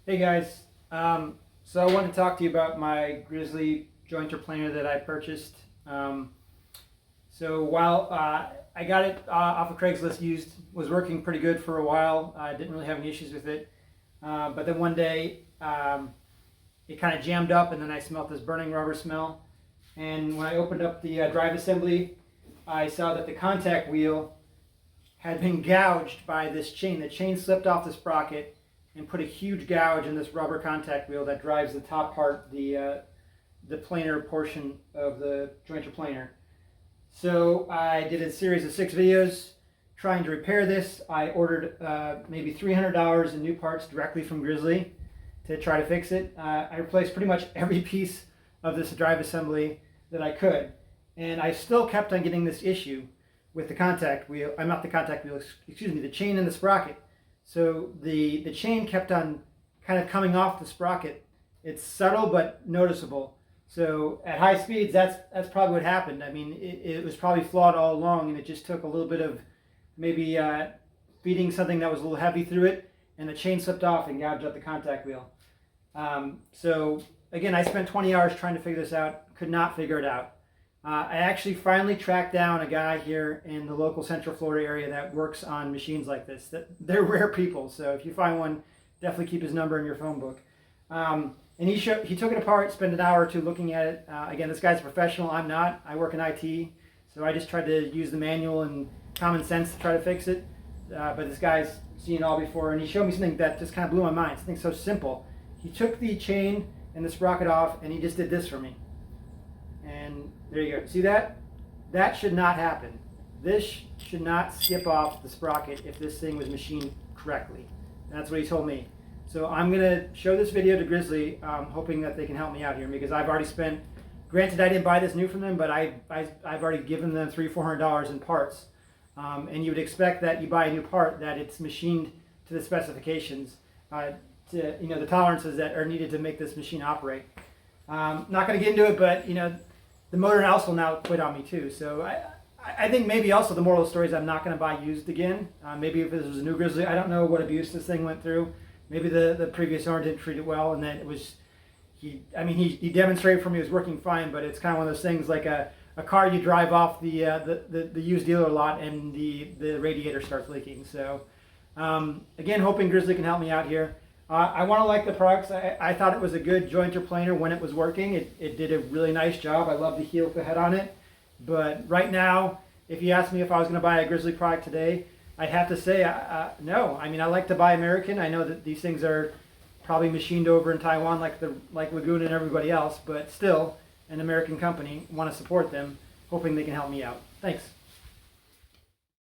Hey guys, so I wanted to talk to you about my Grizzly Jointer Planer that I purchased. So while I got it off of Craigslist used, was working pretty good for a while. I didn't really have any issues with it. But then one day it kind of jammed up and then I smelled this burning rubber smell. And when I opened up the drive assembly, I saw that the contact wheel had been gouged by this chain. The chain slipped off the sprocket and put a huge gouge in this rubber contact wheel that drives the top part, the planer portion of the jointer planer. So I did a series of 6 videos trying to repair this. I ordered maybe $300 in new parts directly from Grizzly to try to fix it. I replaced pretty much every piece of this drive assembly that I could, and I still kept on getting this issue with the contact wheel. I'm not the contact wheel, excuse me, the chain and the sprocket. So the chain kept on kind of coming off the sprocket. It's subtle but noticeable. So at high speeds, that's probably what happened. I mean, it was probably flawed all along, and it just took a little bit of maybe feeding something that was a little heavy through it, and the chain slipped off and gouged up the contact wheel. So again, I spent 20 hours trying to figure this out, could not figure it out. I actually finally tracked down a guy here in the local Central Florida area that works on machines like this. They're rare people, so if you find one, definitely keep his number in your phone book. And he took it apart, spent an hour or two looking at it. Again, this guy's a professional, I'm not. I work in IT, so I just tried to use the manual and common sense to try to fix it. But this guy's seen it all before, and he showed me something that just kind of blew my mind, something so simple. He took the chain and the sprocket off, and he just did this for me. And there you go. See that? That should not happen. This should not skip off the sprocket if this thing was machined correctly. That's what he told me. So I'm going to show this video to Grizzly, hoping that they can help me out here, because I've already spent, granted I didn't buy this new from them, but I've already given them $300-400 in parts. And you would expect that you buy a new part, that it's machined to the specifications, to, the tolerances that are needed to make this machine operate. Not going to get into it, but the motor house will now quit on me too. So I think maybe also the moral of the story is I'm not going to buy used again. Maybe if this was a new Grizzly, I don't know what abuse this thing went through. Maybe the previous owner didn't treat it well, and then it was, he demonstrated for me it was working fine, but it's kind of one of those things like a car you drive off the used dealer lot and the radiator starts leaking. So again, hoping Grizzly can help me out here. I want to like the products. I thought it was a good jointer planer when it was working. It did a really nice job. I love the heel head on it. But right now, if you asked me if I was going to buy a Grizzly product today, I'd have to say no. I mean, I like to buy American. I know that these things are probably machined over in Taiwan like Lagoon and everybody else, but still, an American company. Want to support them, hoping they can help me out. Thanks.